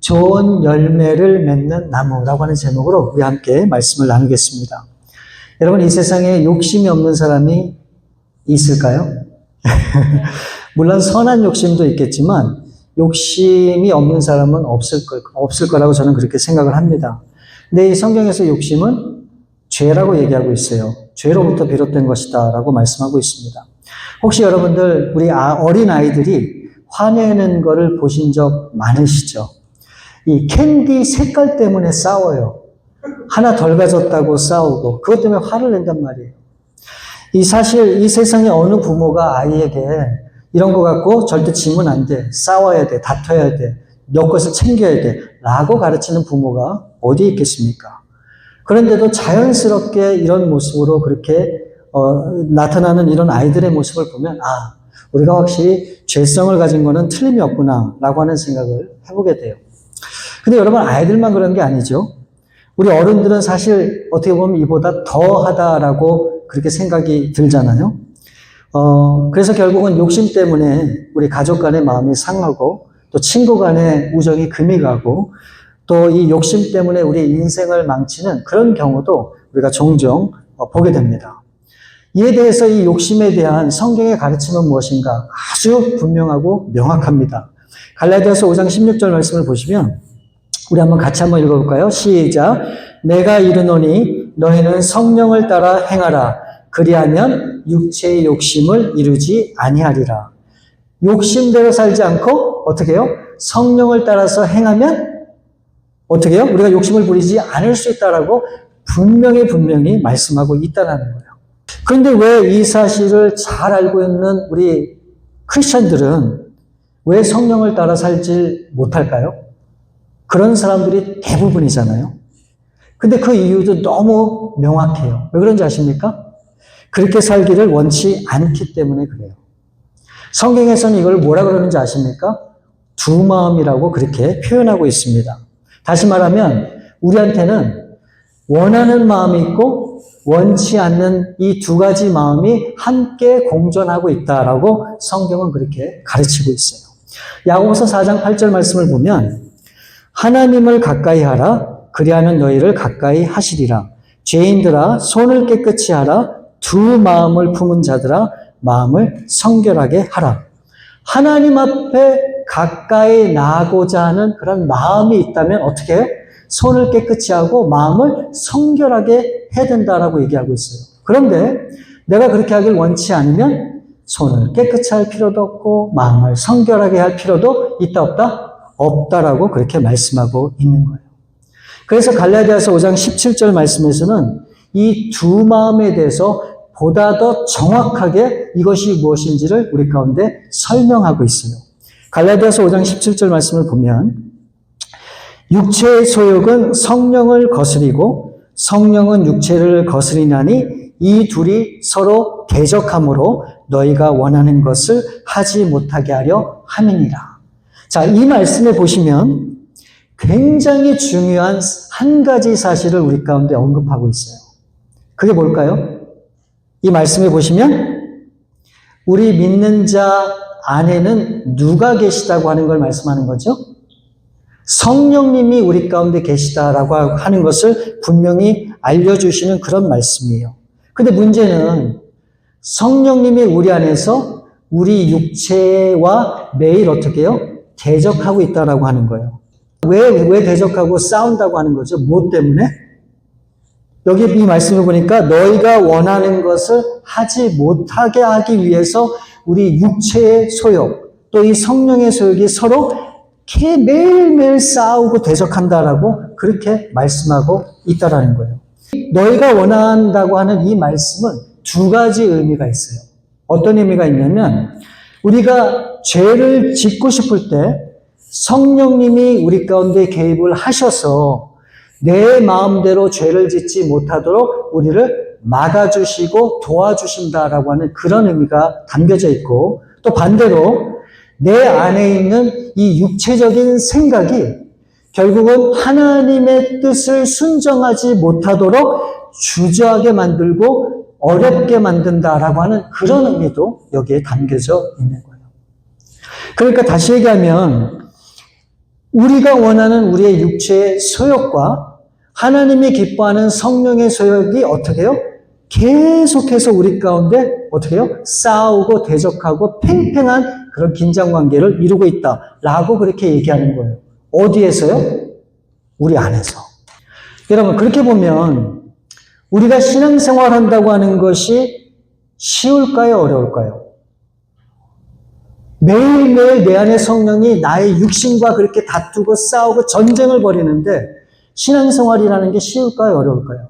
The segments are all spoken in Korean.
좋은 열매를 맺는 나무라고 하는 제목으로 우리 함께 말씀을 나누겠습니다. 여러분, 이 세상에 욕심이 없는 사람이 있을까요? 물론 선한 욕심도 있겠지만 욕심이 없는 사람은 없을 거라고 저는 그렇게 생각을 합니다. 근데 이 성경에서 욕심은 죄라고 얘기하고 있어요. 죄로부터 비롯된 것이다 라고 말씀하고 있습니다. 혹시 여러분들 우리 어린 아이들이 화내는 거를 보신 적 많으시죠? 이 캔디 색깔 때문에 싸워요. 하나 덜 가졌다고 싸우고 그것 때문에 화를 낸단 말이에요. 사실 이 세상에 어느 부모가 아이에게 이런 거 갖고 절대 지면 안 돼, 싸워야 돼, 다퉈야 돼, 너 것을 챙겨야 돼 라고 가르치는 부모가 어디 있겠습니까? 그런데도 자연스럽게 이런 모습으로 그렇게 나타나는 이런 아이들의 모습을 보면 우리가 확실히 죄성을 가진 거는 틀림이 없구나 라고 하는 생각을 해보게 돼요. 근데 여러분, 아이들만 그런 게 아니죠. 우리 어른들은 사실 어떻게 보면 이보다 더하다라고 그렇게 생각이 들잖아요. 그래서 결국은 욕심 때문에 우리 가족 간의 마음이 상하고 또 친구 간의 우정이 금이 가고 또 이 욕심 때문에 우리 인생을 망치는 그런 경우도 우리가 종종 보게 됩니다. 이에 대해서 이 욕심에 대한 성경의 가르침은 무엇인가? 아주 분명하고 명확합니다. 갈라디아서 5장 16절 말씀을 보시면 우리 같이 한번 읽어볼까요? 시작. 내가 이르노니 너희는 성령을 따라 행하라. 그리하면 육체의 욕심을 이루지 아니하리라. 욕심대로 살지 않고 어떻게 해요? 성령을 따라서 행하면 어떻게 해요? 우리가 욕심을 부리지 않을 수 있다라고 분명히 말씀하고 있다는 거예요. 그런데 왜 이 사실을 잘 알고 있는 우리 크리스천들은 왜 성령을 따라 살지 못할까요? 그런 사람들이 대부분이잖아요. 근데 그 이유도 너무 명확해요. 왜 그런지 아십니까? 그렇게 살기를 원치 않기 때문에 그래요. 성경에서는 이걸 뭐라 그러는지 아십니까? 두 마음이라고 그렇게 표현하고 있습니다. 다시 말하면 우리한테는 원하는 마음이 있고 원치 않는 이 두 가지 마음이 함께 공존하고 있다라고 성경은 그렇게 가르치고 있어요. 야고보서 4장 8절 말씀을 보면 하나님을 가까이 하라. 그리하면 너희를 가까이 하시리라. 죄인들아 손을 깨끗이 하라. 두 마음을 품은 자들아 마음을 성결하게 하라. 하나님 앞에 가까이 나아가고자 하는 그런 마음이 있다면 어떻게 해요? 손을 깨끗이 하고 마음을 성결하게 해야 된다라고 얘기하고 있어요. 그런데 내가 그렇게 하길 원치 않으면 손을 깨끗이 할 필요도 없고 마음을 성결하게 할 필요도 있다 없다? 없다라고 그렇게 말씀하고 있는 거예요. 그래서 갈라디아서 5장 17절 말씀에서는 이 두 마음에 대해서 보다 더 정확하게 이것이 무엇인지를 우리 가운데 설명하고 있어요. 갈라디아서 5장 17절 말씀을 보면 육체의 소욕은 성령을 거스리고 성령은 육체를 거스리나니 이 둘이 서로 대적함으로 너희가 원하는 것을 하지 못하게 하려 함이니라. 자, 이 말씀에 보시면 굉장히 중요한 한 가지 사실을 우리 가운데 언급하고 있어요. 그게 뭘까요? 이 말씀에 보시면 우리 믿는 자 안에는 누가 계시다고 하는 걸 말씀하는 거죠? 성령님이 우리 가운데 계시다라고 하는 것을 분명히 알려주시는 그런 말씀이에요. 근데 문제는 성령님이 우리 안에서 우리 육체와 매일 어떻게 해요? 대적하고 있다라고 하는 거예요. 왜 대적하고 싸운다고 하는 거죠? 무엇 때문에? 여기 이 말씀을 보니까 너희가 원하는 것을 하지 못하게 하기 위해서 우리 육체의 소욕, 또 이 성령의 소욕이 서로 이렇게 매일매일 싸우고 대적한다라고 그렇게 말씀하고 있다라는 거예요. 너희가 원한다고 하는 이 말씀은 두 가지 의미가 있어요. 어떤 의미가 있냐면 우리가 죄를 짓고 싶을 때 성령님이 우리 가운데 개입을 하셔서 내 마음대로 죄를 짓지 못하도록 우리를 막아주시고 도와주신다라고 하는 그런 의미가 담겨져 있고, 또 반대로 내 안에 있는 이 육체적인 생각이 결국은 하나님의 뜻을 순정하지 못하도록 주저하게 만들고 어렵게 만든다라고 하는 그런 의미도 여기에 담겨져 있는 거예요. 그러니까 다시 얘기하면 우리가 원하는 우리의 육체의 소욕과 하나님이 기뻐하는 성령의 소욕이 어떻게 해요? 계속해서 우리 가운데 어떻게 해요? 싸우고 대적하고 팽팽한 그런 긴장관계를 이루고 있다라고 그렇게 얘기하는 거예요. 어디에서요? 우리 안에서. 여러분, 그렇게 보면 우리가 신앙생활 한다고 하는 것이 쉬울까요? 어려울까요? 매일매일 내 안의 성령이 나의 육신과 그렇게 다투고 싸우고 전쟁을 벌이는데 신앙생활이라는 게 쉬울까요? 어려울까요?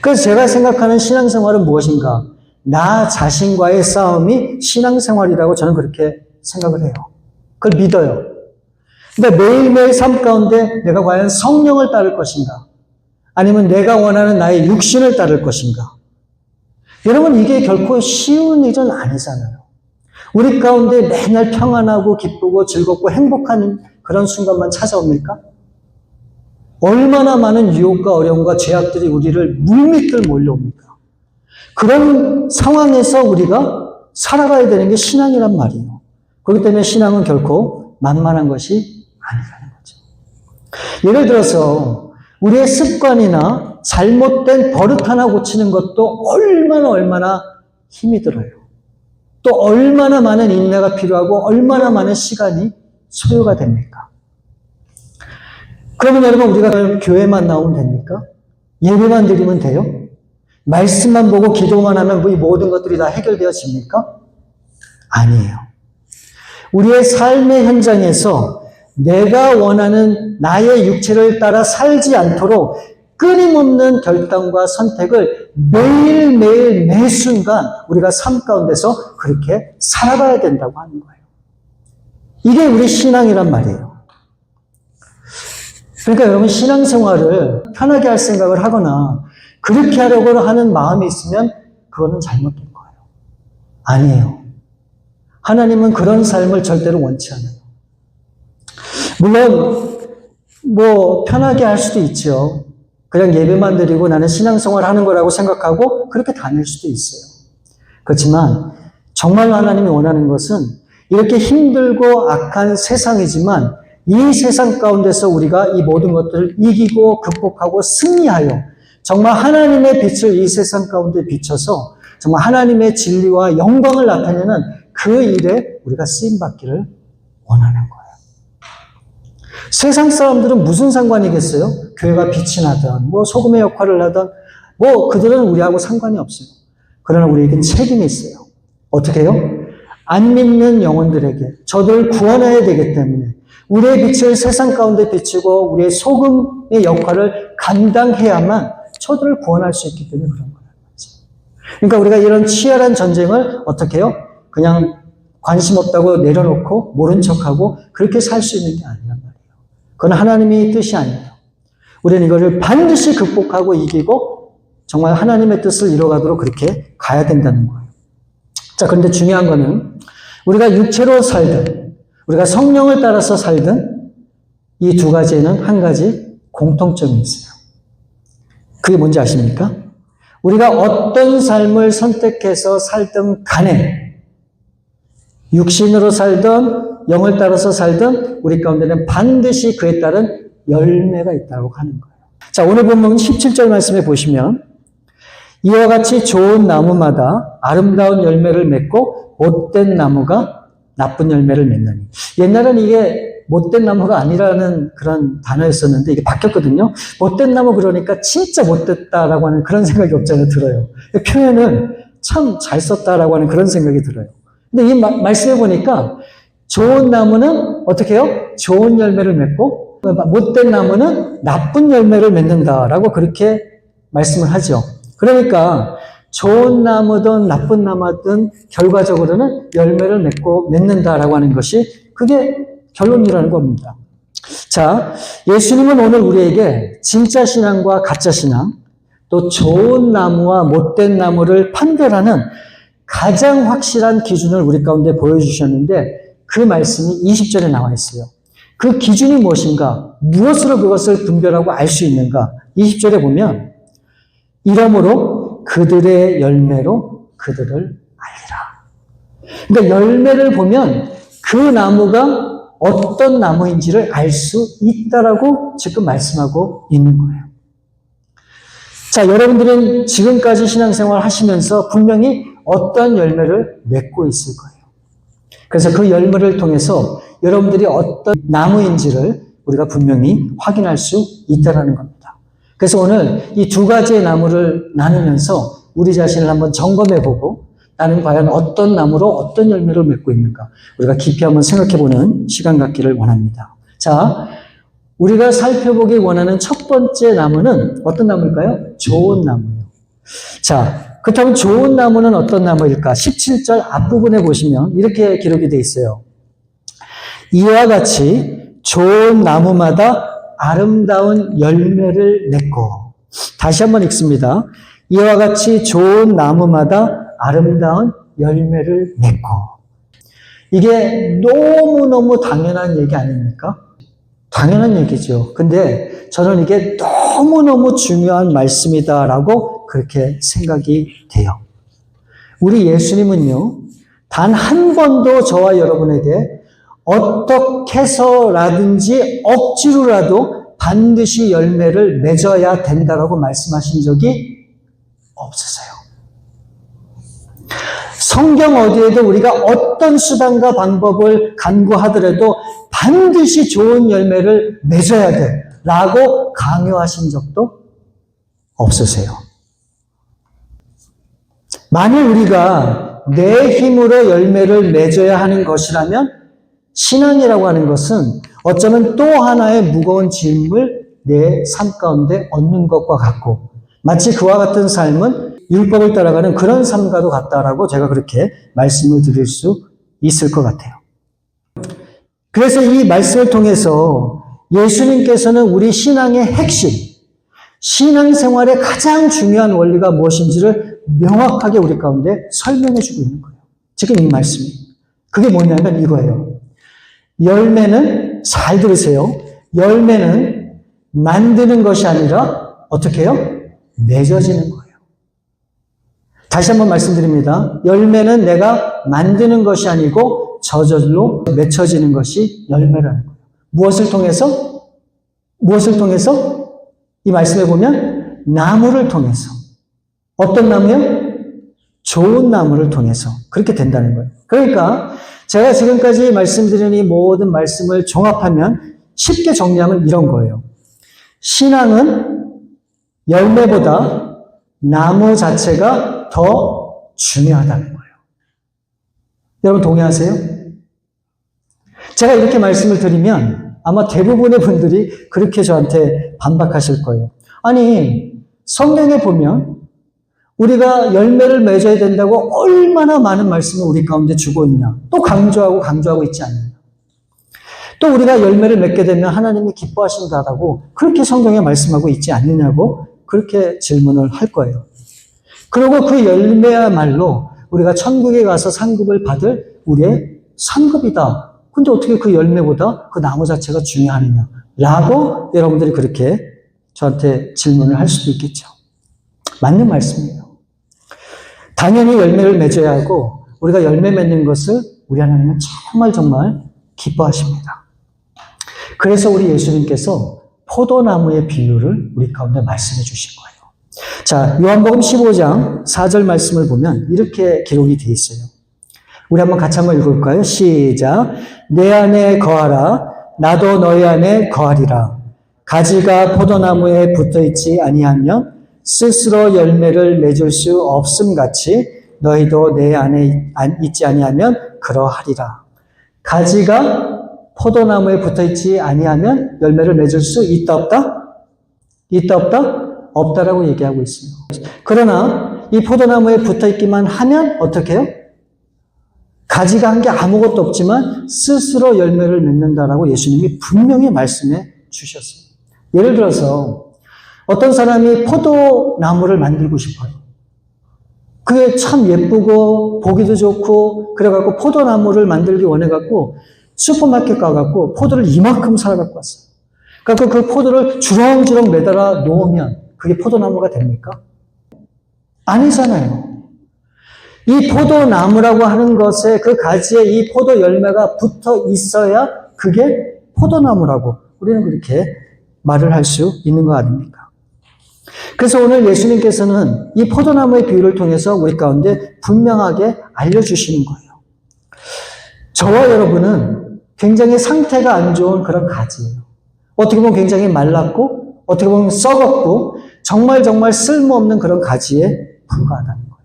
그래서 제가 생각하는 신앙생활은 무엇인가? 나 자신과의 싸움이 신앙생활이라고 저는 그렇게 생각을 해요. 그걸 믿어요. 근데 매일매일 삶 가운데 내가 과연 성령을 따를 것인가? 아니면 내가 원하는 나의 육신을 따를 것인가? 여러분, 이게 결코 쉬운 일은 아니잖아요. 우리 가운데 맨날 평안하고 기쁘고 즐겁고 행복한 그런 순간만 찾아옵니까? 얼마나 많은 유혹과 어려움과 죄악들이 우리를 물밀듯 몰려옵니까? 그런 상황에서 우리가 살아가야 되는 게 신앙이란 말이에요. 그렇기 때문에 신앙은 결코 만만한 것이 아니라는 거죠. 예를 들어서 우리의 습관이나 잘못된 버릇 하나 고치는 것도 얼마나 힘이 들어요. 또 얼마나 많은 인내가 필요하고 얼마나 많은 시간이 소요가 됩니까? 그러면 여러분, 우리가 교회만 나오면 됩니까? 예배만 드리면 돼요? 말씀만 보고 기도만 하면 이 모든 것들이 다 해결되어집니까? 아니에요. 우리의 삶의 현장에서 내가 원하는 나의 육체를 따라 살지 않도록 끊임없는 결단과 선택을 매일매일 매 순간 우리가 삶 가운데서 그렇게 살아가야 된다고 하는 거예요. 이게 우리 신앙이란 말이에요. 그러니까 여러분, 신앙생활을 편하게 할 생각을 하거나 그렇게 하려고 하는 마음이 있으면 그거는 잘못된 거예요. 아니에요. 하나님은 그런 삶을 절대로 원치 않아요. 물론 편하게 할 수도 있죠. 그냥 예배만 드리고 나는 신앙생활 하는 거라고 생각하고 그렇게 다닐 수도 있어요. 그렇지만 정말 하나님이 원하는 것은 이렇게 힘들고 악한 세상이지만 이 세상 가운데서 우리가 이 모든 것들을 이기고 극복하고 승리하여 정말 하나님의 빛을 이 세상 가운데 비춰서 정말 하나님의 진리와 영광을 나타내는 그 일에 우리가 쓰임받기를 원하는 거예요. 세상 사람들은 무슨 상관이겠어요? 교회가 빛이 나든 소금의 역할을 하든 그들은 우리하고 상관이 없어요. 그러나 우리에겐 책임이 있어요. 어떻게 해요? 안 믿는 영혼들에게 저들을 구원해야 되기 때문에 우리의 빛을 세상 가운데 비추고 우리의 소금의 역할을 감당해야만 저들을 구원할 수 있기 때문에 그런 거예요. 그러니까 우리가 이런 치열한 전쟁을 어떻게 해요? 그냥 관심 없다고 내려놓고 모른 척하고 그렇게 살 수 있는 게 아니란 말이에요. 그건 하나님의 뜻이 아니에요. 우리는 이거를 반드시 극복하고 이기고 정말 하나님의 뜻을 이뤄가도록 그렇게 가야 된다는 거예요. 자, 그런데 중요한 거는 우리가 육체로 살든 우리가 성령을 따라서 살든 이 두 가지에는 한 가지 공통점이 있어요. 그게 뭔지 아십니까? 우리가 어떤 삶을 선택해서 살든 간에 육신으로 살든 영을 따라서 살든 우리 가운데는 반드시 그에 따른 열매가 있다고 하는 거예요. 자, 오늘 본문 17절 말씀에 보시면 이와 같이 좋은 나무마다 아름다운 열매를 맺고 못된 나무가 나쁜 열매를 맺느니. 옛날에는 이게 못된 나무가 아니라는 그런 단어였었는데 이게 바뀌었거든요. 못된 나무 그러니까 진짜 못됐다라고 하는 그런 생각이 없잖아요. 들어요. 표현은 참 잘 썼다라고 하는 그런 생각이 들어요. 근데 이 말씀해 보니까 좋은 나무는 어떻게 해요? 좋은 열매를 맺고 못된 나무는 나쁜 열매를 맺는다라고 그렇게 말씀을 하죠. 그러니까 좋은 나무든 나쁜 나무든 결과적으로는 열매를 맺는다라고 하는 것이 그게 결론이라는 겁니다. 자, 예수님은 오늘 우리에게 진짜 신앙과 가짜 신앙, 또 좋은 나무와 못된 나무를 판별하는 가장 확실한 기준을 우리 가운데 보여주셨는데 그 말씀이 20절에 나와 있어요. 그 기준이 무엇인가? 무엇으로 그것을 분별하고 알 수 있는가? 20절에 보면 이러므로 그들의 열매로 그들을 알리라. 그러니까 열매를 보면 그 나무가 어떤 나무인지를 알 수 있다라고 지금 말씀하고 있는 거예요. 자, 여러분들은 지금까지 신앙생활 하시면서 분명히 어떤 열매를 맺고 있을 거예요. 그래서 그 열매를 통해서 여러분들이 어떤 나무인지를 우리가 분명히 확인할 수 있다는 겁니다. 그래서 오늘 이 두 가지의 나무를 나누면서 우리 자신을 한번 점검해보고 나는 과연 어떤 나무로 어떤 열매를 맺고 있는가 우리가 깊이 한번 생각해보는 시간 갖기를 원합니다. 자, 우리가 살펴보기 원하는 첫 번째 나무는 어떤 나무일까요? 좋은 나무예요. 자, 그렇다면 좋은 나무는 어떤 나무일까? 17절 앞부분에 보시면 이렇게 기록이 되어 있어요. 이와 같이 좋은 나무마다 아름다운 열매를 맺고, 다시 한번 읽습니다. 이와 같이 좋은 나무마다 아름다운 열매를 맺고. 이게 너무너무 당연한 얘기 아닙니까? 당연한 얘기죠. 근데 저는 이게 너무너무 중요한 말씀이다라고 그렇게 생각이 돼요. 우리 예수님은요, 단 한 번도 저와 여러분에게 어떻게 해서라든지 억지로라도 반드시 열매를 맺어야 된다라고 말씀하신 적이 없으세요. 성경 어디에도 우리가 어떤 수단과 방법을 간구하더라도 반드시 좋은 열매를 맺어야 돼 라고 강요하신 적도 없으세요. 만일 우리가 내 힘으로 열매를 맺어야 하는 것이라면 신앙이라고 하는 것은 어쩌면 또 하나의 무거운 짐을 내 삶 가운데 얻는 것과 같고 마치 그와 같은 삶은 율법을 따라가는 그런 삶과도 같다라고 제가 그렇게 말씀을 드릴 수 있을 것 같아요. 그래서 이 말씀을 통해서 예수님께서는 우리 신앙의 핵심, 신앙생활의 가장 중요한 원리가 무엇인지를 명확하게 우리 가운데 설명해 주고 있는 거예요. 지금 이 말씀이. 그게 뭐냐면 이거예요. 열매는, 잘 들으세요. 열매는 만드는 것이 아니라 어떻게 해요? 맺어지는 거예요. 다시 한번 말씀드립니다. 열매는 내가 만드는 것이 아니고 저절로 맺혀지는 것이 열매라는 거예요. 무엇을 통해서? 무엇을 통해서? 이 말씀에 보면 나무를 통해서. 어떤 나무요? 좋은 나무를 통해서. 그렇게 된다는 거예요. 그러니까 제가 지금까지 말씀드린 이 모든 말씀을 종합하면 쉽게 정리하면 이런 거예요. 신앙은 열매보다 나무 자체가 더 중요하다는 거예요. 여러분 동의하세요? 제가 이렇게 말씀을 드리면 아마 대부분의 분들이 그렇게 저한테 반박하실 거예요. 아니, 성경에 보면 우리가 열매를 맺어야 된다고 얼마나 많은 말씀을 우리 가운데 주고 있냐. 또 강조하고 있지 않느냐. 또 우리가 열매를 맺게 되면 하나님이 기뻐하신다라고 그렇게 성경에 말씀하고 있지 않느냐고 그렇게 질문을 할 거예요. 그리고 그 열매야말로 우리가 천국에 가서 상급을 받을 우리의 상급이다. 근데 어떻게 그 열매보다 그 나무 자체가 중요하느냐. 라고 여러분들이 그렇게 저한테 질문을 할 수도 있겠죠. 맞는 말씀이에요. 당연히 열매를 맺어야 하고 우리가 열매 맺는 것을 우리 하나님은 정말 기뻐하십니다. 그래서 우리 예수님께서 포도나무의 비유를 우리 가운데 말씀해 주신 거예요. 자, 요한복음 15장 4절 말씀을 보면 이렇게 기록이 되어 있어요. 우리 같이 한번 읽을까요? 시작. 내 안에 거하라. 나도 너희 안에 거하리라. 가지가 포도나무에 붙어있지 아니하면 스스로 열매를 맺을 수 없음 같이 너희도 내 안에 있지 아니하면 그러하리라. 가지가 포도나무에 붙어있지 아니하면 열매를 맺을 수 있다 없다? 있다 없다? 없다라고 얘기하고 있어요. 그러나 이 포도나무에 붙어있기만 하면 어떻게 해요? 가지가 한 게 아무것도 없지만 스스로 열매를 맺는다라고 예수님이 분명히 말씀해 주셨어요. 예를 들어서 어떤 사람이 포도나무를 만들고 싶어요. 그게 참 예쁘고 보기도 좋고 그래갖고 포도나무를 만들기 원해갖고 슈퍼마켓 가갖고 포도를 이만큼 사갖고 왔어요. 그래갖고 그 포도를 주렁주렁 매달아 놓으면 그게 포도나무가 됩니까? 아니잖아요. 이 포도나무라고 하는 것에 그 가지에 이 포도 열매가 붙어 있어야 그게 포도나무라고 우리는 그렇게 말을 할 수 있는 거 아닙니까? 그래서 오늘 예수님께서는 이 포도나무의 비유를 통해서 우리 가운데 분명하게 알려주시는 거예요. 저와 여러분은 굉장히 상태가 안 좋은 그런 가지예요. 어떻게 보면 굉장히 말랐고 어떻게 보면 썩었고 정말 쓸모없는 그런 가지에 불과하다는 거예요.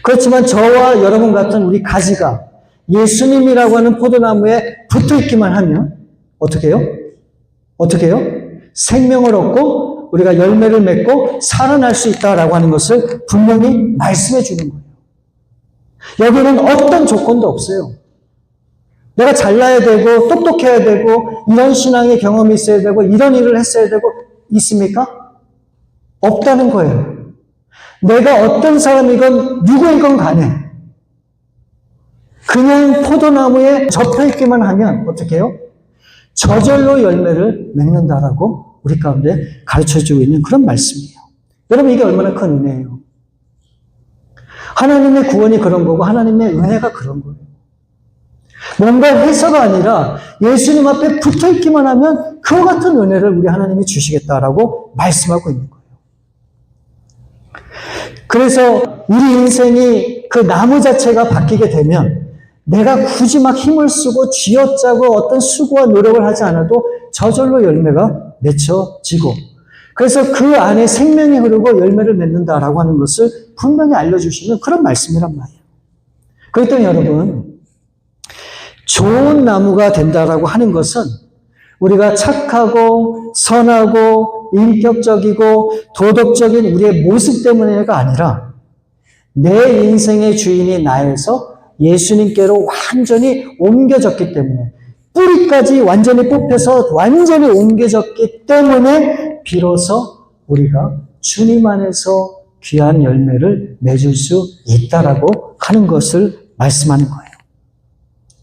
그렇지만 저와 여러분 같은 우리 가지가 예수님이라고 하는 포도나무에 붙어있기만 하면 어떻게 해요? 생명을 얻고 우리가 열매를 맺고 살아날 수 있다라고 하는 것을 분명히 말씀해 주는 거예요. 여기는 어떤 조건도 없어요. 내가 잘나야 되고 똑똑해야 되고 이런 신앙의 경험이 있어야 되고 이런 일을 했어야 되고 있습니까? 없다는 거예요. 내가 어떤 사람이건 누구이건 간에 그냥 포도나무에 접혀있기만 하면 어떻게 해요? 저절로 열매를 맺는다라고 우리 가운데 가르쳐주고 있는 그런 말씀이에요. 여러분 이게 얼마나 큰 은혜예요. 하나님의 구원이 그런 거고 하나님의 은혜가 그런 거예요. 뭔가 해서가 아니라 예수님 앞에 붙어있기만 하면 그와 같은 은혜를 우리 하나님이 주시겠다라고 말씀하고 있는 거예요. 그래서 우리 인생이 그 나무 자체가 바뀌게 되면 내가 굳이 막 힘을 쓰고 쥐어짜고 어떤 수고와 노력을 하지 않아도 저절로 열매가 맺혀지고 그래서 그 안에 생명이 흐르고 열매를 맺는다라고 하는 것을 분명히 알려주시는 그런 말씀이란 말이에요. 그렇기 때문에 여러분 좋은 나무가 된다라고 하는 것은 우리가 착하고 선하고 인격적이고 도덕적인 우리의 모습 때문에가 아니라 내 인생의 주인이 나에서 예수님께로 완전히 옮겨졌기 때문에 뿌리까지 완전히 뽑혀서 완전히 옮겨졌기 때문에 비로소 우리가 주님 안에서 귀한 열매를 맺을 수 있다라고 하는 것을 말씀하는 거예요.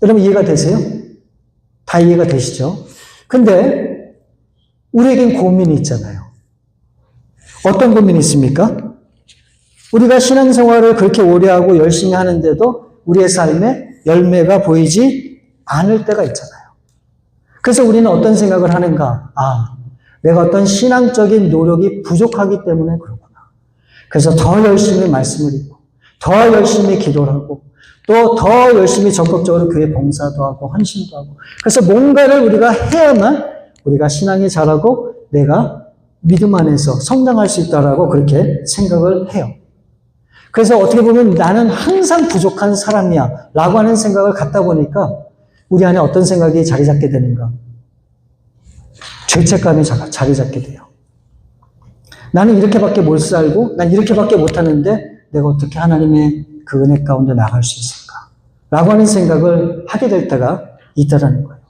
여러분 이해가 되세요? 다 이해가 되시죠? 근데 우리에겐 고민이 있잖아요. 어떤 고민이 있습니까? 우리가 신앙생활을 그렇게 오래 하고 열심히 하는데도 우리의 삶에 열매가 보이지 않을 때가 있잖아요. 그래서 우리는 어떤 생각을 하는가? 내가 어떤 신앙적인 노력이 부족하기 때문에 그렇구나. 그래서 더 열심히 말씀을 읽고, 더 열심히 기도를 하고, 또 더 열심히 적극적으로 교회 봉사도 하고, 헌신도 하고. 그래서 뭔가를 우리가 해야만 우리가 신앙이 자라고 내가 믿음 안에서 성장할 수 있다라고 그렇게 생각을 해요. 그래서 어떻게 보면 나는 항상 부족한 사람이야 라고 하는 생각을 갖다 보니까 우리 안에 어떤 생각이 자리 잡게 되는가? 죄책감이 자리 잡게 돼요. 나는 이렇게밖에 못 살고 난 이렇게밖에 못하는데 내가 어떻게 하나님의 그 은혜 가운데 나갈 수 있을까? 라고 하는 생각을 하게 될 때가 있다라는 거예요.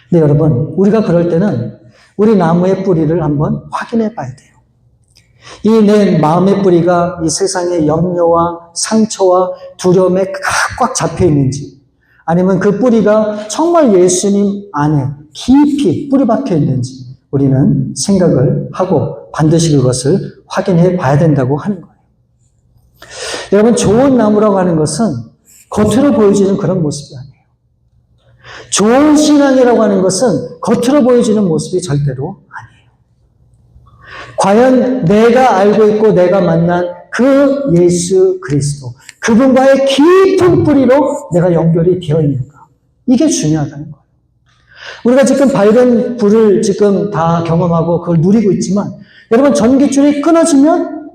근데 여러분 우리가 그럴 때는 우리 나무의 뿌리를 한번 확인해 봐야 돼요. 이 내 마음의 뿌리가 이 세상의 염려와 상처와 두려움에 꽉 잡혀 있는지 아니면 그 뿌리가 정말 예수님 안에 깊이 뿌리 박혀 있는지 우리는 생각을 하고 반드시 그것을 확인해 봐야 된다고 하는 거예요. 여러분 좋은 나무라고 하는 것은 겉으로 보여지는 그런 모습이 아니에요. 좋은 신앙이라고 하는 것은 겉으로 보여지는 모습이 절대로 아니에요. 과연 내가 알고 있고 내가 만난 그 예수 그리스도 그분과의 깊은 뿌리로 내가 연결이 되어 있는가? 이게 중요하다는 거예요. 우리가 지금 밝은 불을 지금 다 경험하고 그걸 누리고 있지만 여러분 전기줄이 끊어지면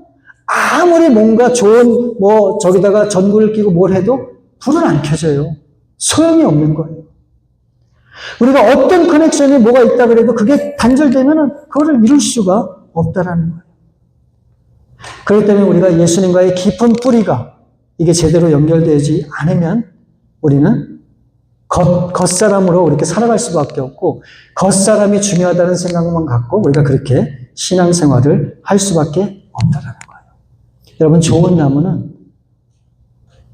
아무리 뭔가 좋은 저기다가 전구를 끼고 뭘 해도 불은 안 켜져요. 소용이 없는 거예요. 우리가 어떤 커넥션이 뭐가 있다 그래도 그게 단절되면은 그거를 이룰 수가 없다라는 거예요. 그렇기 때문에 우리가 예수님과의 깊은 뿌리가 이게 제대로 연결되지 않으면 우리는 겉사람으로 이렇게 살아갈 수밖에 없고 겉사람이 중요하다는 생각만 갖고 우리가 그렇게 신앙생활을 할 수밖에 없다라는 거예요. 여러분 좋은 나무는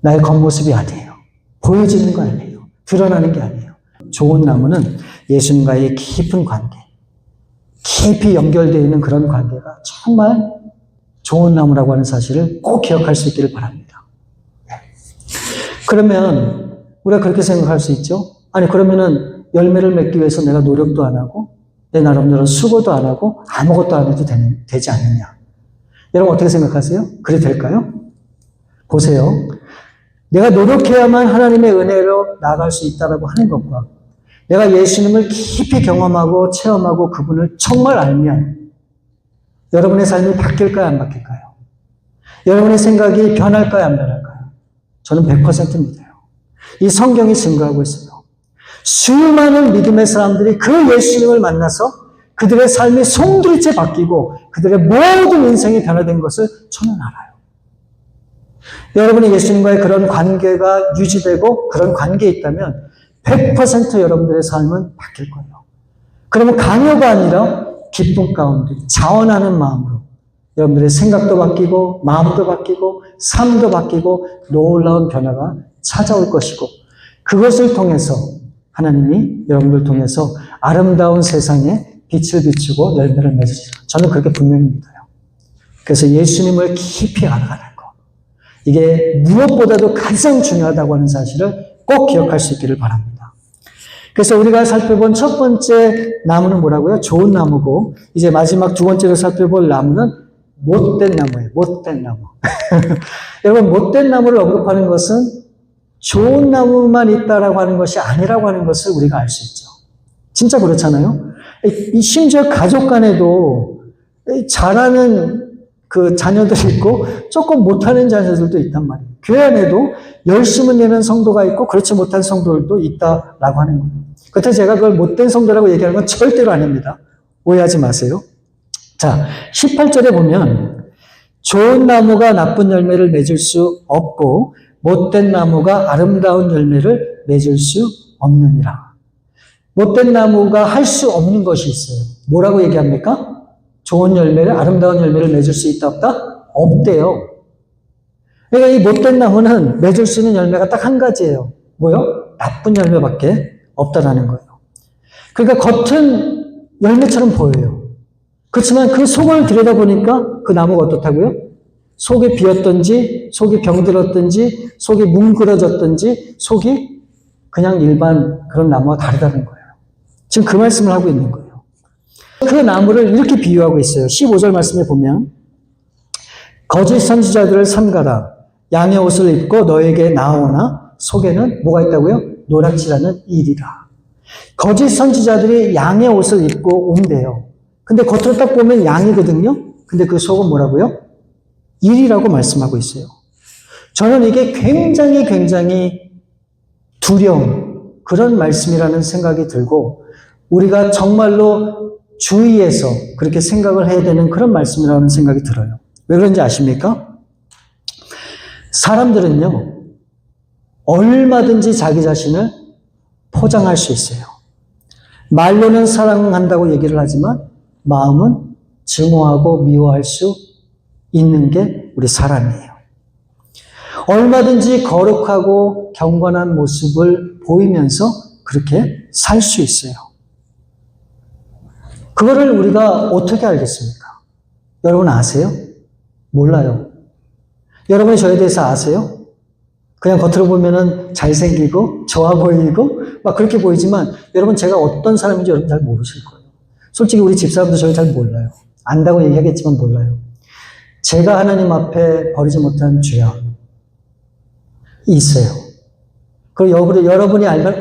나의 겉모습이 아니에요. 보여지는 거 아니에요. 드러나는 게 아니에요. 좋은 나무는 예수님과의 깊은 관계, 깊이 연결되어 있는 그런 관계가 정말 좋은 나무라고 하는 사실을 꼭 기억할 수 있기를 바랍니다. 그러면 우리가 그렇게 생각할 수 있죠? 아니 그러면은 열매를 맺기 위해서 내가 노력도 안 하고 내 나름대로 수고도 안 하고 아무것도 안 해도 되지 않느냐. 여러분 어떻게 생각하세요? 그래 될까요? 보세요. 내가 노력해야만 하나님의 은혜로 나아갈 수 있다라고 하는 것과 내가 예수님을 깊이 경험하고 체험하고 그분을 정말 알면 여러분의 삶이 바뀔까요? 안 바뀔까요? 여러분의 생각이 변할까요? 안 변할까요? 저는 100% 믿어요. 이 성경이 증거하고 있어요. 수많은 믿음의 사람들이 그 예수님을 만나서 그들의 삶이 송두리째 바뀌고 그들의 모든 인생이 변화된 것을 저는 알아요. 여러분이 예수님과의 그런 관계가 유지되고 그런 관계에 있다면 100% 여러분들의 삶은 바뀔 거예요. 그러면 강요가 아니라 기쁨 가운데 자원하는 마음으로 여러분들의 생각도 바뀌고 마음도 바뀌고 삶도 바뀌고 놀라운 변화가 찾아올 것이고 그것을 통해서 하나님이 여러분들 통해서 아름다운 세상에 빛을 비추고 열매를 맺으시라. 저는 그렇게 분명히 믿어요. 그래서 예수님을 깊이 알아가는 것. 이게 무엇보다도 가장 중요하다고 하는 사실을 꼭 기억할 수 있기를 바랍니다. 그래서 우리가 살펴본 첫 번째 나무는 뭐라고요? 좋은 나무고 이제 마지막 두 번째로 살펴볼 나무는 못된 나무예요. 못된 나무. 여러분 못된 나무를 언급하는 것은 좋은 나무만 있다라고 하는 것이 아니라고 하는 것을 우리가 알 수 있죠. 진짜 그렇잖아요. 심지어 가족 간에도 잘하는 그 자녀들이 있고 조금 못하는 자녀들도 있단 말이에요. 교회 안에도 열심을 내는 성도가 있고 그렇지 못한 성도들도 있다라고 하는 거예요. 그렇다고 제가 그걸 못된 성도라고 얘기하는 건 절대로 아닙니다. 오해하지 마세요. 자, 18절에 보면 좋은 나무가 나쁜 열매를 맺을 수 없고 못된 나무가 아름다운 열매를 맺을 수 없느니라. 못된 나무가 할 수 없는 것이 있어요. 뭐라고 얘기합니까? 좋은 열매를, 아름다운 열매를 맺을 수 있다 없다? 없대요. 그러니까 이 못된 나무는 맺을 수 있는 열매가 딱 한 가지예요. 뭐요? 나쁜 열매밖에 없다라는 거예요. 그러니까 겉은 열매처럼 보여요. 그렇지만 그 속을 들여다보니까 그 나무가 어떻다고요? 속이 비었든지, 속이 병들었든지, 속이 뭉그러졌든지, 속이 그냥 일반 그런 나무와 다르다는 거예요. 지금 그 말씀을 하고 있는 거예요. 그 나무를 이렇게 비유하고 있어요. 15절 말씀에 보면 거짓 선지자들을 삼가라. 양의 옷을 입고 너에게 나오나 속에는 뭐가 있다고요? 노략질하는 일이라. 거짓 선지자들이 양의 옷을 입고 온대요. 근데 겉으로 딱 보면 양이거든요. 근데 그 속은 뭐라고요? 일이라고 말씀하고 있어요. 저는 이게 굉장히 두려운 그런 말씀이라는 생각이 들고 우리가 정말로 주의해서 그렇게 생각을 해야 되는 그런 말씀이라는 생각이 들어요. 왜 그런지 아십니까? 사람들은요, 얼마든지 자기 자신을 포장할 수 있어요. 말로는 사랑한다고 얘기를 하지만 마음은 증오하고 미워할 수 있는 게 우리 사람이에요. 얼마든지 거룩하고 경건한 모습을 보이면서 그렇게 살 수 있어요. 그거를 우리가 어떻게 알겠습니까? 여러분 아세요? 몰라요. 여러분이 저에 대해서 아세요? 그냥 겉으로 보면은 잘생기고 좋아 보이고 막 그렇게 보이지만 여러분 제가 어떤 사람인지 여러분 잘 모르실 거예요. 솔직히 우리 집사람도 저를 잘 몰라요. 안다고 얘기하겠지만 몰라요. 제가 하나님 앞에 버리지 못한 죄악이 있어요. 그리고 여러분이 알면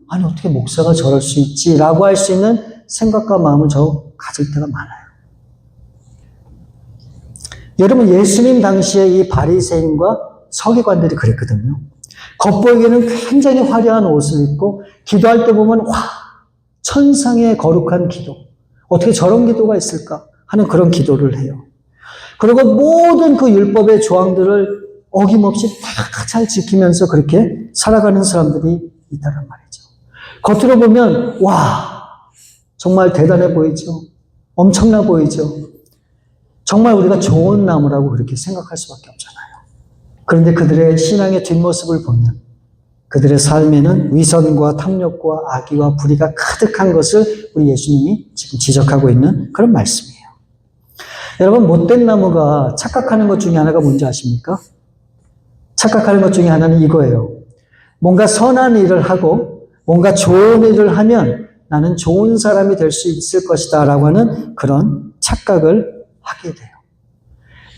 아니 어떻게 목사가 저럴 수 있지? 라고 할 수 있는 생각과 마음을 저 가질 때가 많아요. 여러분 예수님 당시에 이 바리새인과 서기관들이 그랬거든요. 겉보기에는 굉장히 화려한 옷을 입고 기도할 때 보면 와 천상의 거룩한 기도. 어떻게 저런 기도가 있을까 하는 그런 기도를 해요. 그리고 모든 그 율법의 조항들을 어김없이 다 잘 지키면서 그렇게 살아가는 사람들이 있다는 말이죠. 겉으로 보면 와 정말 대단해 보이죠. 엄청나 보이죠. 정말 우리가 좋은 나무라고 그렇게 생각할 수밖에 없잖아요. 그런데 그들의 신앙의 뒷모습을 보면 그들의 삶에는 위선과 탐욕과 악의와 불의가 가득한 것을 우리 예수님이 지금 지적하고 있는 그런 말씀이에요. 여러분 못된 나무가 착각하는 것 중에 하나가 뭔지 아십니까? 착각하는 것 중에 하나는 이거예요. 뭔가 선한 일을 하고 뭔가 좋은 일을 하면 나는 좋은 사람이 될 수 있을 것이다 라고 하는 그런 착각을 하게 돼요.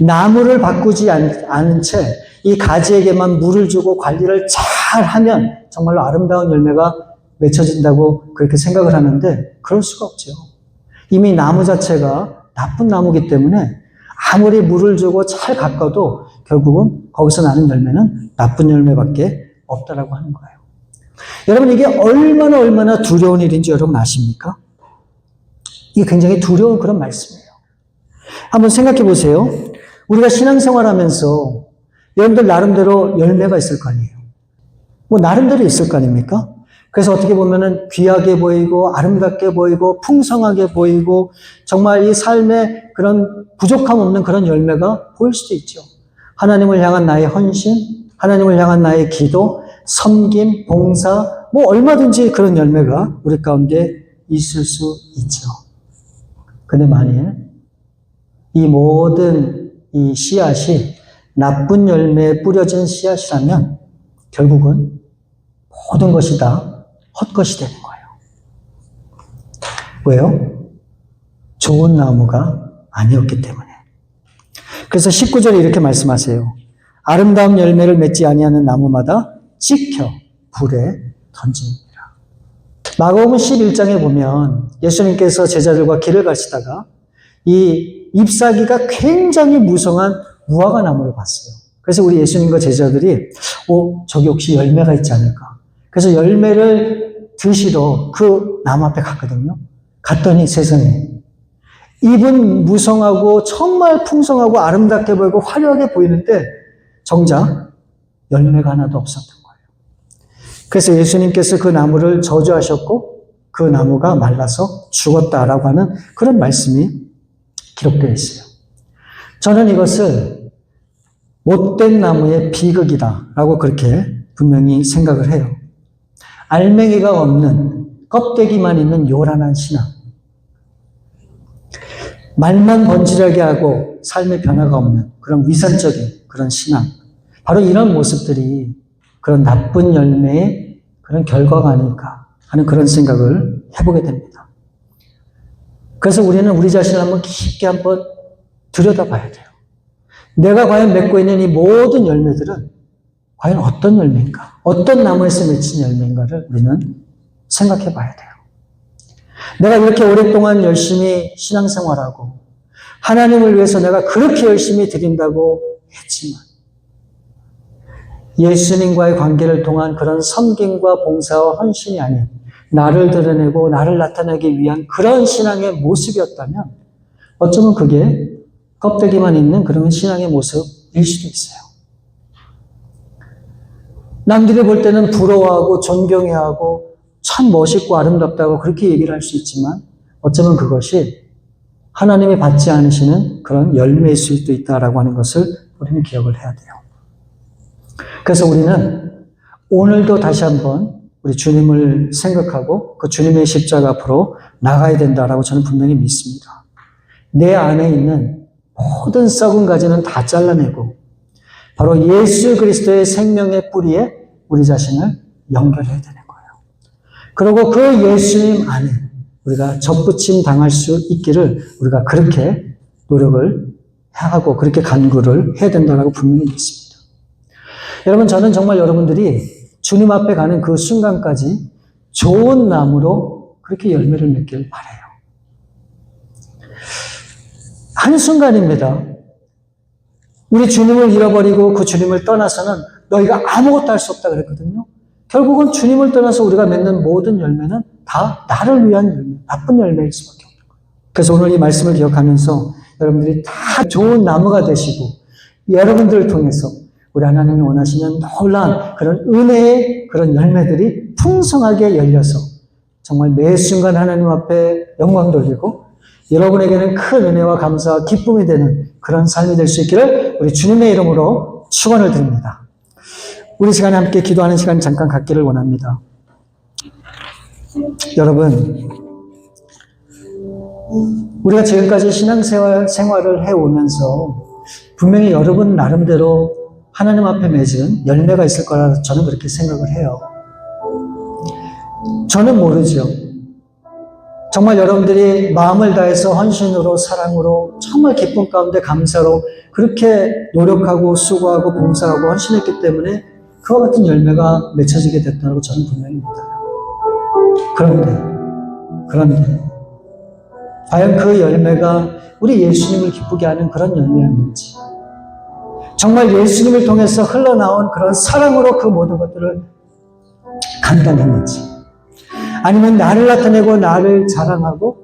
나무를 바꾸지 않은 채 이 가지에게만 물을 주고 관리를 잘 하면 정말로 아름다운 열매가 맺혀진다고 그렇게 생각을 하는데 그럴 수가 없죠. 이미 나무 자체가 나쁜 나무이기 때문에 아무리 물을 주고 잘 가꿔도 결국은 거기서 나는 열매는 나쁜 열매밖에 없다라고 하는 거예요. 여러분 이게 얼마나 두려운 일인지 여러분 아십니까? 이게 굉장히 두려운 그런 말씀이에요. 한번 생각해 보세요. 우리가 신앙생활하면서 여러분들 나름대로 열매가 있을 거 아니에요. 뭐 나름대로 있을 거 아닙니까? 그래서 어떻게 보면은 귀하게 보이고 아름답게 보이고 풍성하게 보이고 정말 이 삶에 그런 부족함 없는 그런 열매가 보일 수도 있죠. 하나님을 향한 나의 헌신, 하나님을 향한 나의 기도, 섬김, 봉사, 뭐 얼마든지 그런 열매가 우리 가운데 있을 수 있죠. 근데 만일 이 모든 이 씨앗이 나쁜 열매에 뿌려진 씨앗이라면 결국은 모든 것이 다 헛것이 되는 거예요. 왜요? 좋은 나무가 아니었기 때문에. 그래서 19절에 이렇게 말씀하세요. 아름다운 열매를 맺지 아니하는 나무마다 찍혀 불에 던집니다. 마가복음 11장에 보면 예수님께서 제자들과 길을 가시다가 이 잎사귀가 굉장히 무성한 무화과 나무를 봤어요. 그래서 우리 예수님과 제자들이 저기 혹시 열매가 있지 않을까? 그래서 열매를 드시러 그 나무 앞에 갔거든요. 갔더니 세상에 잎은 무성하고 정말 풍성하고 아름답게 보이고 화려하게 보이는데 정작 열매가 하나도 없었던 거예요. 그래서 예수님께서 그 나무를 저주하셨고 그 나무가 말라서 죽었다라고 하는 그런 말씀이 기록되어 있어요. 저는 이것을 못된 나무의 비극이다라고 그렇게 분명히 생각을 해요. 알맹이가 없는 껍데기만 있는 요란한 신앙. 말만 번지르게 하고 삶의 변화가 없는 그런 위선적인 그런 신앙. 바로 이런 모습들이 그런 나쁜 열매의 그런 결과가 아닐까 하는 그런 생각을 해보게 됩니다. 그래서 우리는 우리 자신을 한번 깊게 한번 들여다봐야 돼요. 내가 과연 맺고 있는 이 모든 열매들은 과연 어떤 열매인가? 어떤 나무에서 맺힌 열매인가를 우리는 생각해 봐야 돼요. 내가 이렇게 오랫동안 열심히 신앙생활하고 하나님을 위해서 내가 그렇게 열심히 드린다고 했지만 예수님과의 관계를 통한 그런 섬김과 봉사와 헌신이 아닌 나를 드러내고 나를 나타내기 위한 그런 신앙의 모습이었다면 어쩌면 그게 껍데기만 있는 그런 신앙의 모습일 수도 있어요. 남들이 볼 때는 부러워하고 존경해하고 참 멋있고 아름답다고 그렇게 얘기를 할 수 있지만 어쩌면 그것이 하나님이 받지 않으시는 그런 열매일 수도 있다라고 하는 것을 우리는 기억을 해야 돼요. 그래서 우리는 오늘도 다시 한번 우리 주님을 생각하고 그 주님의 십자가 앞으로 나가야 된다라고 저는 분명히 믿습니다. 내 안에 있는 모든 썩은 가지는 다 잘라내고 바로 예수 그리스도의 생명의 뿌리에 우리 자신을 연결해야 되는 거예요. 그리고 그 예수님 안에 우리가 접붙임 당할 수 있기를 우리가 그렇게 노력을 하고 그렇게 간구를 해야 된다고 분명히 믿습니다. 여러분, 저는 정말 여러분들이 주님 앞에 가는 그 순간까지 좋은 나무로 그렇게 열매를 맺길 바라요. 한순간입니다. 우리 주님을 잃어버리고 그 주님을 떠나서는 너희가 아무것도 할 수 없다 그랬거든요. 결국은 주님을 떠나서 우리가 맺는 모든 열매는 다 나를 위한 열매, 나쁜 열매일 수밖에 없는 거예요. 그래서 오늘 이 말씀을 기억하면서 여러분들이 다 좋은 나무가 되시고 여러분들을 통해서 우리 하나님이 원하시는 놀라운 그런 은혜의 그런 열매들이 풍성하게 열려서 정말 매 순간 하나님 앞에 영광 돌리고 여러분에게는 큰 은혜와 감사와 기쁨이 되는 그런 삶이 될 수 있기를 우리 주님의 이름으로 축원을 드립니다. 우리 시간에 함께 기도하는 시간 잠깐 갖기를 원합니다. 여러분, 우리가 지금까지 신앙생활을 해오면서 분명히 여러분 나름대로 하나님 앞에 맺은 열매가 있을 거라 저는 그렇게 생각을 해요. 저는 모르죠. 정말 여러분들이 마음을 다해서 헌신으로 사랑으로 정말 기쁨 가운데 감사로 그렇게 노력하고 수고하고 봉사하고 헌신했기 때문에 그와 같은 열매가 맺혀지게 됐다고 저는 분명히 믿어요. 그런데 과연 그 열매가 우리 예수님을 기쁘게 하는 그런 열매였는지, 정말 예수님을 통해서 흘러나온 그런 사랑으로 그 모든 것들을 감당했는지, 아니면 나를 나타내고 나를 자랑하고,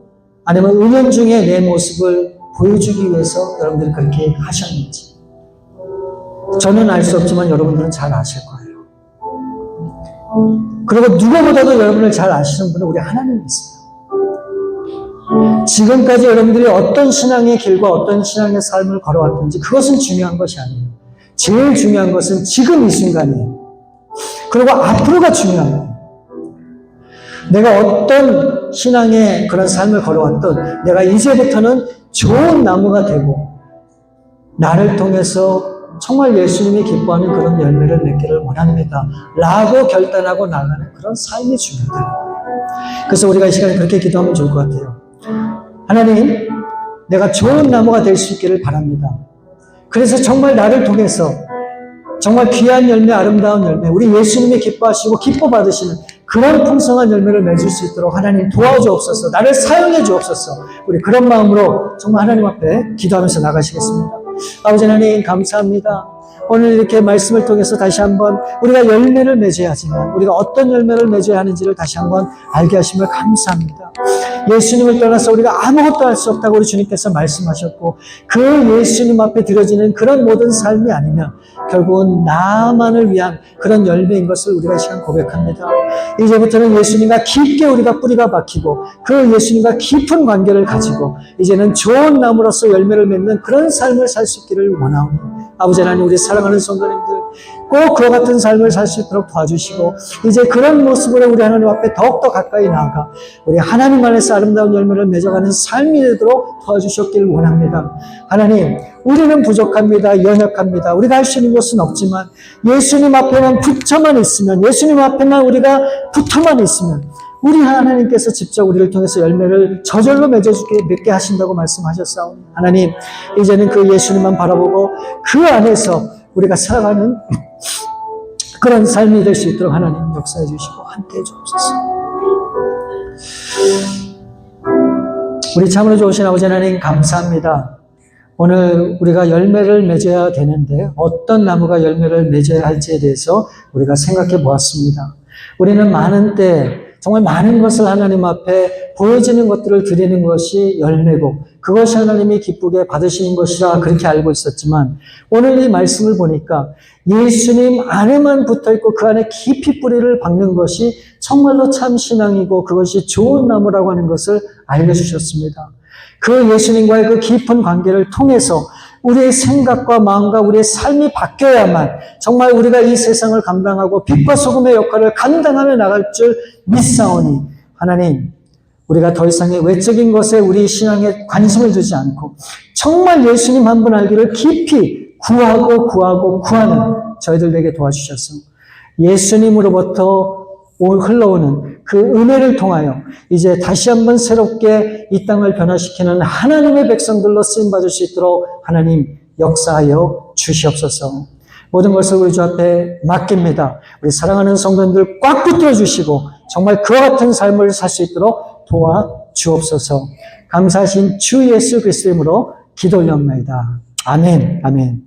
아니면 은연중에 내 모습을 보여주기 위해서 여러분들이 그렇게 하셨는지, 저는 알 수 없지만 여러분들은 잘 아실 거예요. 그리고 누구보다도 여러분을 잘 아시는 분은 우리 하나님이세요. 지금까지 여러분들이 어떤 신앙의 길과 어떤 신앙의 삶을 걸어왔든지 그것은 중요한 것이 아니에요. 제일 중요한 것은 지금 이 순간이에요. 그리고 앞으로가 중요한 거예요. 내가 어떤 신앙의 그런 삶을 걸어왔던 내가 이제부터는 좋은 나무가 되고 나를 통해서 정말 예수님이 기뻐하는 그런 열매를 맺기를 원합니다 라고 결단하고 나가는 그런 삶이 중요하다. 그래서 우리가 이 시간에 그렇게 기도하면 좋을 것 같아요. 하나님, 내가 좋은 나무가 될 수 있기를 바랍니다. 그래서 정말 나를 통해서 정말 귀한 열매, 아름다운 열매, 우리 예수님이 기뻐하시고 기뻐 받으시는 그런 풍성한 열매를 맺을 수 있도록 하나님 도와주옵소서, 나를 사용해 주옵소서. 우리 그런 마음으로 정말 하나님 앞에 기도하면서 나가시겠습니다. 아버지 하나님 감사합니다. 오늘 이렇게 말씀을 통해서 다시 한번 우리가 열매를 맺어야 하지만 우리가 어떤 열매를 맺어야 하는지를 다시 한번 알게 하심을 감사합니다. 예수님을 떠나서 우리가 아무것도 할 수 없다고 우리 주님께서 말씀하셨고 그 예수님 앞에 드려지는 그런 모든 삶이 아니면 결국은 나만을 위한 그런 열매인 것을 우리가 이 시간 고백합니다. 이제부터는 예수님과 깊게 우리가 뿌리가 박히고 그 예수님과 깊은 관계를 가지고 이제는 좋은 나무로서 열매를 맺는 그런 삶을 살 수 있기를 원하오니 아버지 하나님, 우리 사랑하는 성도님들 꼭 그와 같은 삶을 살 수 있도록 도와주시고 이제 그런 모습으로 우리 하나님 앞에 더욱더 가까이 나아가 우리 하나님 안에서 아름다운 열매를 맺어가는 삶이 되도록 도와주셨기를 원합니다. 하나님, 우리는 부족합니다. 연약합니다. 우리가 할 수 있는 것은 없지만 예수님 앞에만 붙어만 있으면, 예수님 앞에만 우리가 붙어만 있으면 우리 하나님께서 직접 우리를 통해서 열매를 저절로 맺게 하신다고 말씀하셨사오니 하나님, 이제는 그 예수님만 바라보고 그 안에서 우리가 살아가는 그런 삶이 될 수 있도록 하나님 역사해 주시고 함께해 주옵소서. 우리 참으로 좋으신 아버지 하나님 감사합니다. 오늘 우리가 열매를 맺어야 되는데 어떤 나무가 열매를 맺어야 할지에 대해서 우리가 생각해 보았습니다. 우리는 많은 때 정말 많은 것을 하나님 앞에 보여지는 것들을 드리는 것이 열매고 그것이 하나님이 기쁘게 받으시는 것이라 그렇게 알고 있었지만 오늘 이 말씀을 보니까 예수님 안에만 붙어있고 그 안에 깊이 뿌리를 박는 것이 정말로 참 신앙이고 그것이 좋은 나무라고 하는 것을 알려주셨습니다. 그 예수님과의 그 깊은 관계를 통해서 우리의 생각과 마음과 우리의 삶이 바뀌어야만 정말 우리가 이 세상을 감당하고 빛과 소금의 역할을 감당하며 나갈 줄 믿사오니 하나님, 우리가 더 이상의 외적인 것에 우리 신앙에 관심을 두지 않고 정말 예수님 한 분 알기를 깊이 구하는 저희들 되게 도와주셔서 예수님으로부터 흘러오는 그 은혜를 통하여 이제 다시 한번 새롭게 이 땅을 변화시키는 하나님의 백성들로 쓰임받을 수 있도록 하나님 역사하여 주시옵소서. 모든 것을 우리 주 앞에 맡깁니다. 우리 사랑하는 성도님들 꽉 붙들어 주시고 정말 그와 같은 삶을 살 수 있도록 도와주옵소서. 감사하신 주 예수 그리스도 이름으로 기도 올려옵나이다. 아멘. 아멘.